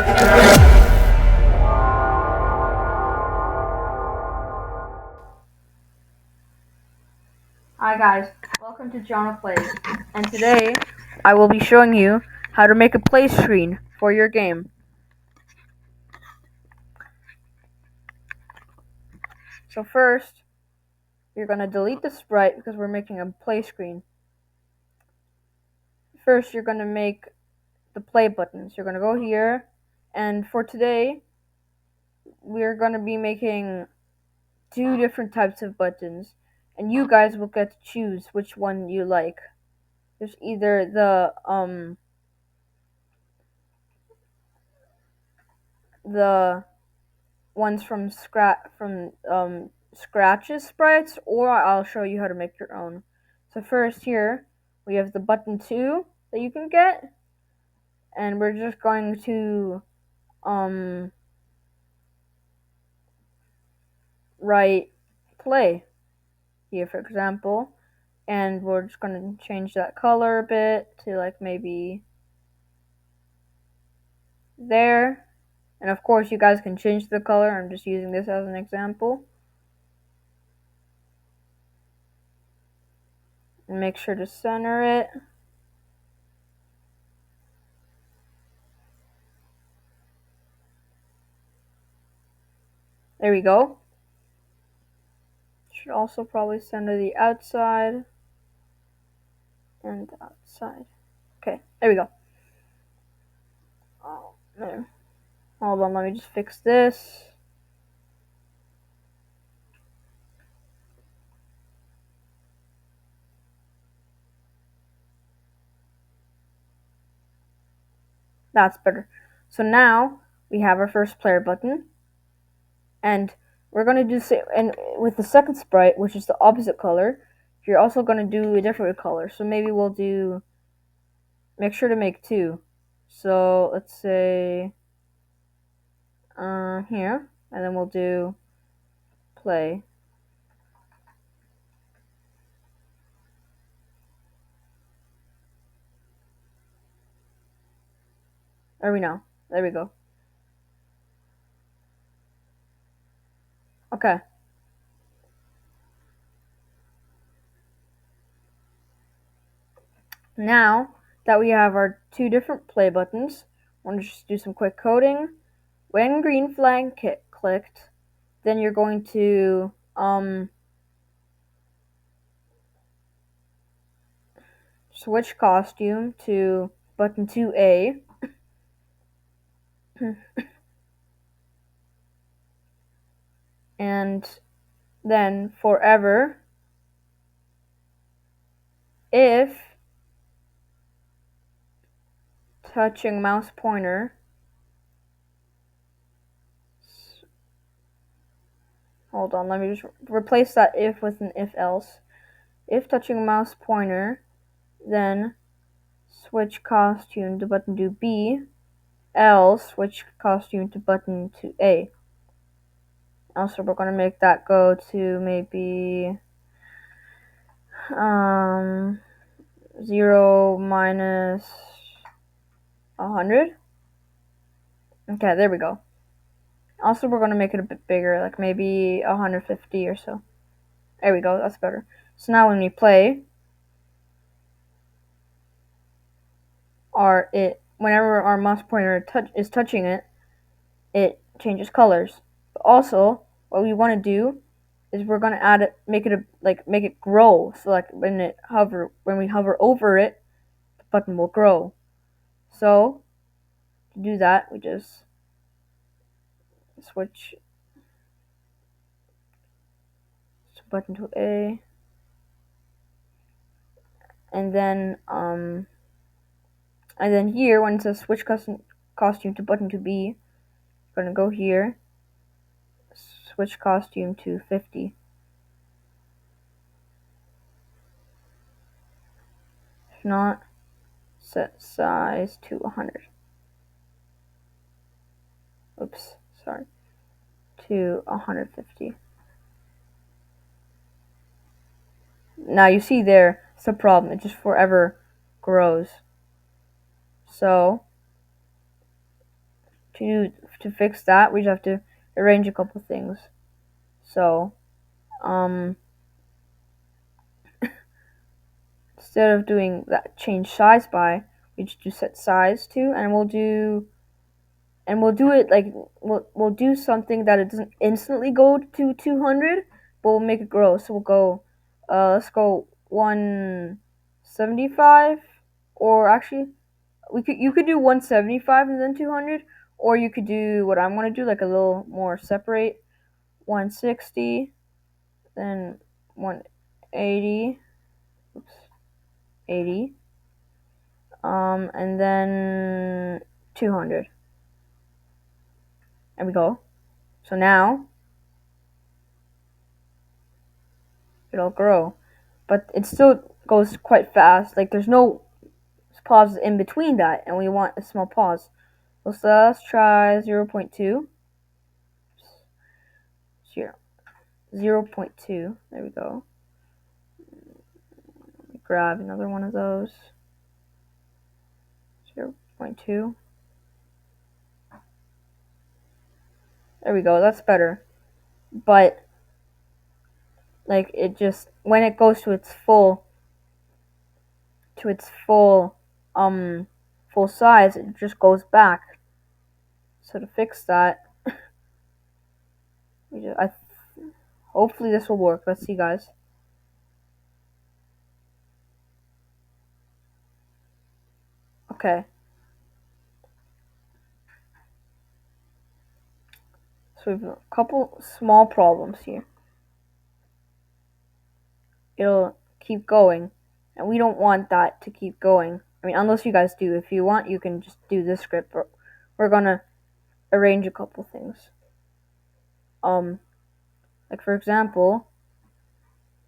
Hi guys, welcome to Jonah Plays, and today I will be showing you how to make a play screen for your game. So first, you're going to delete the sprite because we're making a play screen. First, you're going to make the play buttons. You're going to go here, and for today, we're going to be making 2 different types of buttons, and you guys will get to choose which one you like. There's either the ones from Scratch's sprites, or I'll show you how to make your own. So first here we have the button 2 that you can get, and we're just going to write play here, for example, and we're just going to change that color a bit to like maybe there. And of course you guys can change the color. I'm just using this as an example. And make sure to center it. There we go. Should also probably center the outside and the outside. Okay, there we go. Oh, there. Hold on, let me just fix this. That's better. So now we have our first player button, and we're gonna do and with the second sprite, which is the opposite color, you're also gonna do a different color. So maybe we'll do. Make sure to make 2. So let's say here, and then we'll do play. There we know. There we go. Okay. Now that we have our 2 different play buttons, I want to just do some quick coding. When green flag clicked, then you're going to switch costume to button 2A. And then forever, if touching mouse pointer, hold on, let me just replace that if with an if else. If touching mouse pointer, then switch costume to button 2B, else switch costume to button 2A. Also, we're going to make that go to maybe 0 minus 100. Okay, there we go. Also, we're going to make it a bit bigger, like maybe 150 or so. There we go, that's better. So now when we play, whenever our mouse pointer is touching it, it changes colors. But also, what we want to do is we're going to add it, make it grow. So like when we hover over it, the button will grow. So to do that, we just switch button to A, and then here when it says switch costume to button to B, we're gonna go here, switch costume to 50. If not, set size to 100. Oops, sorry, to 150. Now you see there, it's a problem. It just forever grows. So to fix that, we just have to arrange a couple things. So, instead of doing that change size by, we just do set size to, and we'll do it like we'll do something that it doesn't instantly go to 200, but we'll make it grow. So we'll go, let's go 175, or actually you could do 175 and then 200, or you could do what I'm gonna do, like a little more separate, 160, then 180, oops, 80, and then 200. There we go. So now it'll grow, but it still goes quite fast. Like there's no pauses in between that, and we want a small pause. So let's try 0.2. 0.2. There we go. Grab another one of those. 0.2. There we go. That's better. But like it just, when it goes to its full full size, it just goes back. So to fix that, hopefully this will work. Let's see, guys. Okay. So we have a couple small problems here. It'll keep going, and we don't want that to keep going. I mean, unless you guys do. If you want, you can just do this script, but we're gonna arrange a couple things. Like for example,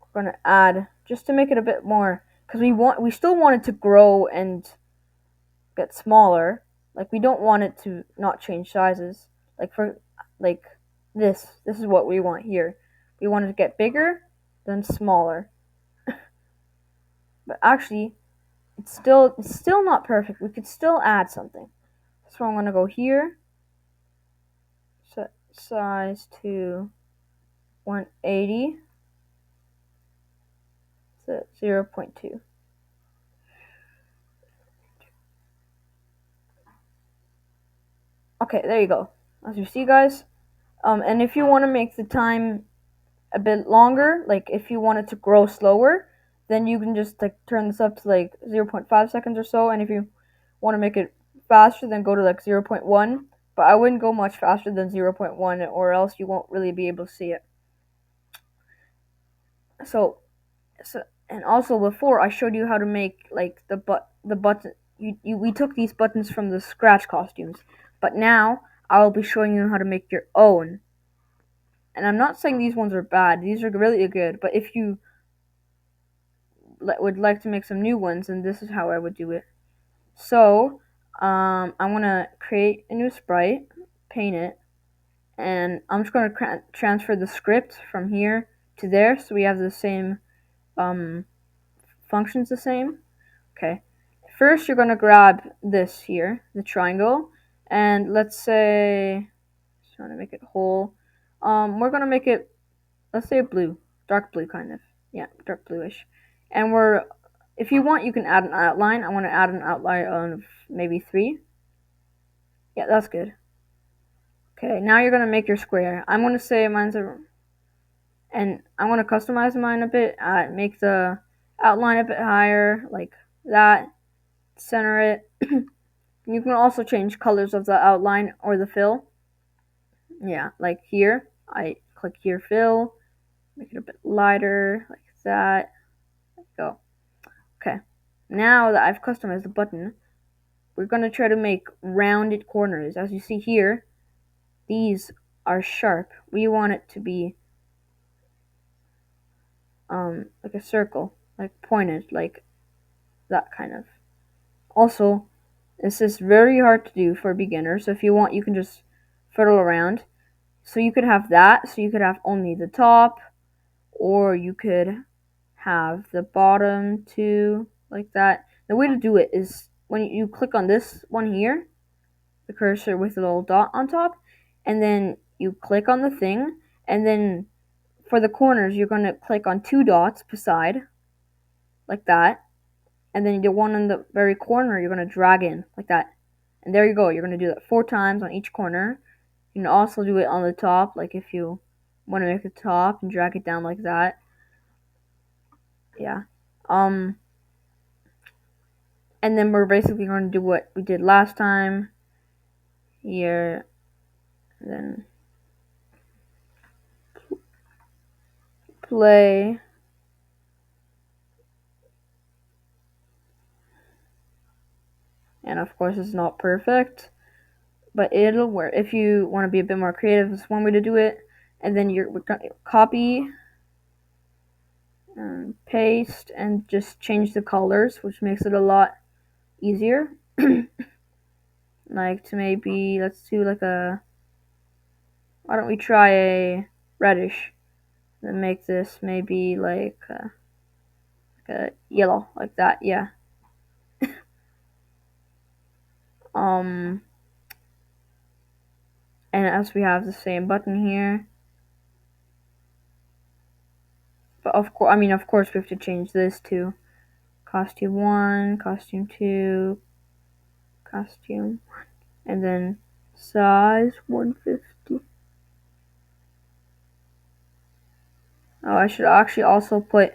we're gonna add, just to make it a bit more, because we still want it to grow and get smaller. Like we don't want it to not change sizes. Like for like this is what we want here. We want it to get bigger, then smaller. But actually, it's still not perfect. We could still add something. So I'm gonna go here, set size to 180, set 0.2. Okay, there you go. As you see, guys. And if you want to make the time a bit longer, like if you want it to grow slower, then you can just like turn this up to like 0.5 seconds or so. And if you want to make it faster, then go to like 0.1. But I wouldn't go much faster than 0.1, or else you won't really be able to see it. So and also before I showed you how to make like the button. We took these buttons from the scratch costumes, but now I will be showing you how to make your own. And I'm not saying these ones are bad; these are really good. But if you would like to make some new ones, then this is how I would do it. So I'm gonna create a new sprite, paint it, and I'm just gonna transfer the script from here to there, so we have the same functions the same. Okay. First, you're gonna grab this here, the triangle, and let's say, just trying to make it whole. We're gonna make it, let's say, blue, dark blue, kind of. Yeah, dark bluish. And if you want, you can add an outline. I want to add an outline of maybe 3. Yeah, that's good. Okay, now you're gonna make your square. I'm gonna say mine's and I'm gonna customize mine a bit. Make the outline a bit higher, like that. Center it. You can also change colors of the outline or the fill. Yeah, like here, I click here, fill, make it a bit lighter, like that. There you go. Okay, now that I've customized the button, we're going to try to make rounded corners. As you see here, these are sharp. We want it to be like a circle, like pointed, like that kind of. Also, this is very hard to do for beginners, so if you want, you can just fiddle around. So you could have that, so you could have only the top, or you could have the bottom too, like that. The way to do it is when you click on this one here, the cursor with a little dot on top, and then you click on the thing, and then for the corners you're going to click on 2 dots beside, like that, and then the one in the very corner you're going to drag in, like that. And there you go, you're going to do that 4 times on each corner. You can also do it on the top, like if you want to make the top and drag it down like that. Yeah. And then we're basically going to do what we did last time here, and then play. And of course it's not perfect, but it'll work. If you want to be a bit more creative, it's one way to do it. And then we're going to copy and paste and just change the colors, which makes it a lot easier. Like to maybe, let's do like a, why don't we try a reddish, and make this maybe like a yellow, like that. Yeah. And as we have the same button here, but of course we have to change this to costume 1, costume 2, costume, and then size 150. Oh, I should actually also put,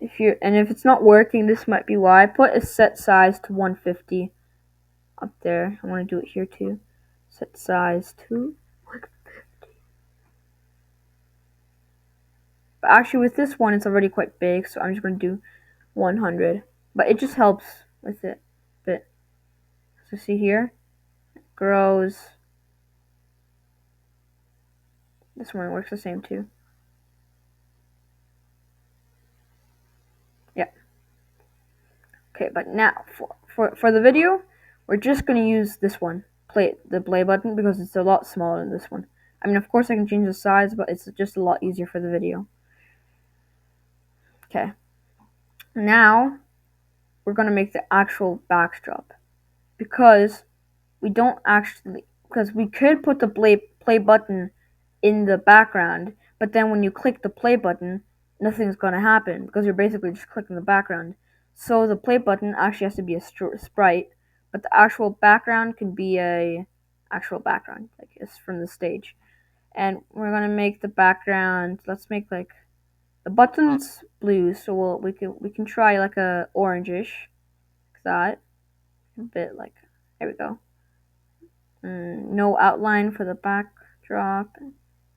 if it's not working, this might be why. I put a set size to 150 up there. I want to do it here too. Set size to 150. But actually with this one, it's already quite big, so I'm just going to do 100. But it just helps with it a bit. So see here, it grows. This one works the same too. Yeah. Okay, but now for the video, we're just gonna use this one, the play button, because it's a lot smaller than this one. I mean, of course I can change the size, but it's just a lot easier for the video. Okay. Now we're gonna make the actual backdrop, because we don't actually, because we could put the play button in the background, but then when you click the play button, nothing's gonna happen because you're basically just clicking the background. So the play button actually has to be a sprite, but the actual background can be a actual background, like it's from the stage. And we're gonna make the background. Let's make like the buttons blue, so we can try like a orangish, like that, a bit like, there we go. No outline for the backdrop,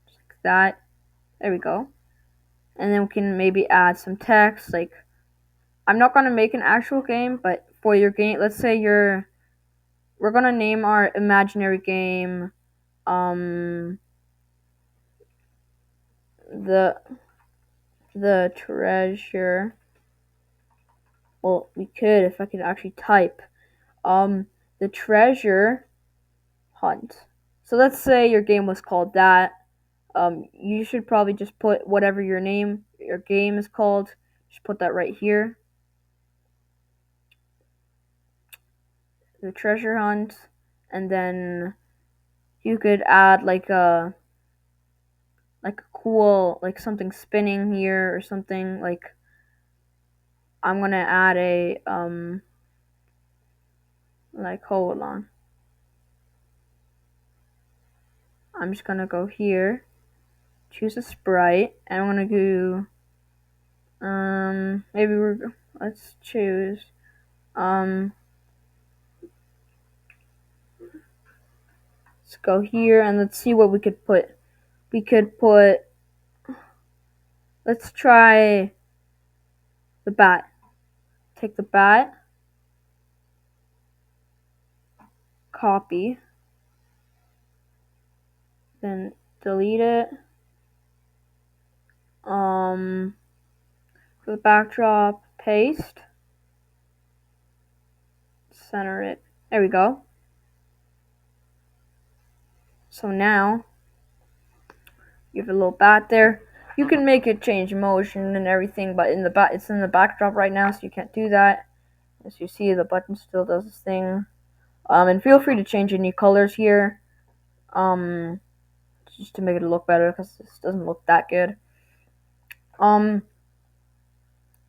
just like that. There we go. And then we can maybe add some text. Like, I'm not gonna make an actual game, but for your game, let's say we're gonna name our imaginary game, the treasure. Well, we could if I could actually type, the treasure hunt. So let's say your game was called that. You should probably just put whatever your game is called. Just put that right here. The treasure hunt, and then you could add like a cool, like something spinning here or something. Like, I'm gonna add a like, hold on. I'm just gonna go here, choose a sprite, and I'm gonna do maybe let's choose let's go here and let's see what we could put. We could put, let's try the bat. Take the bat, copy, then delete it. For the backdrop, paste, center it. There we go. So now you have a little bat there. You can make it change motion and everything, but it's in the backdrop right now, so you can't do that. As you see, the button still does its thing. And feel free to change any colors here, just to make it look better, because this doesn't look that good.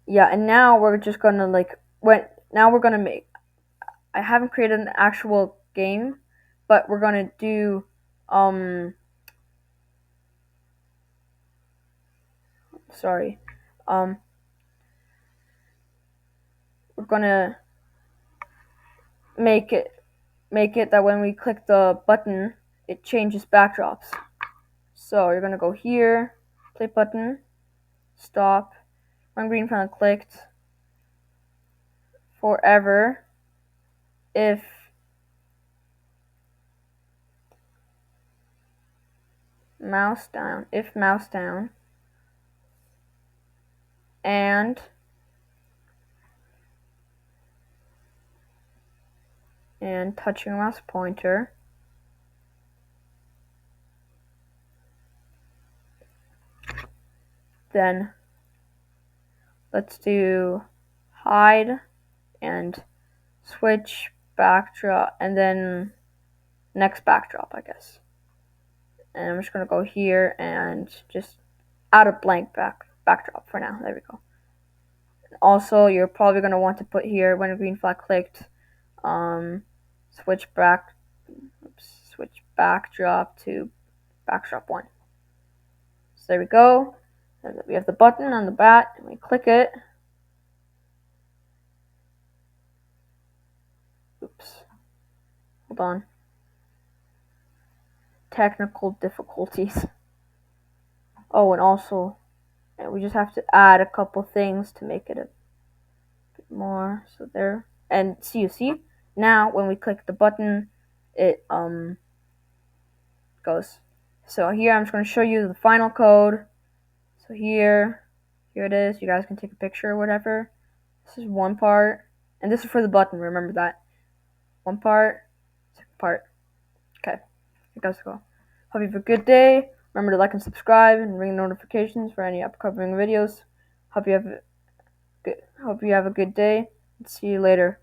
Yeah, and now we're just gonna now we're gonna make. I haven't created an actual game, but we're gonna do sorry, we're gonna make it that when we click the button, it changes backdrops. So you're gonna go here, play button, stop, when green panel clicked, forever, if mouse down, and touching mouse pointer. Then let's do hide and switch backdrop, and then next backdrop, I guess. And I'm just gonna go here and just add a blank backdrop for now. There we go. Also, you're probably gonna want to put here when a green flag clicked, switch backdrop to backdrop 1. So there we go. We have the button on the bat, and we click it. Oops. Hold on. Technical difficulties. Oh, and also, we just have to add a couple things to make it a bit more. So there. And you see? Now, when we click the button, it goes. So here, I'm just going to show you the final code. So here it is. You guys can take a picture or whatever. This is one part. And this is for the button. Remember that. One part, second part. Okay. Here goes. Hope you have a good day. Remember to like and subscribe and ring notifications for any upcoming videos. Hope you have a good day. See you later.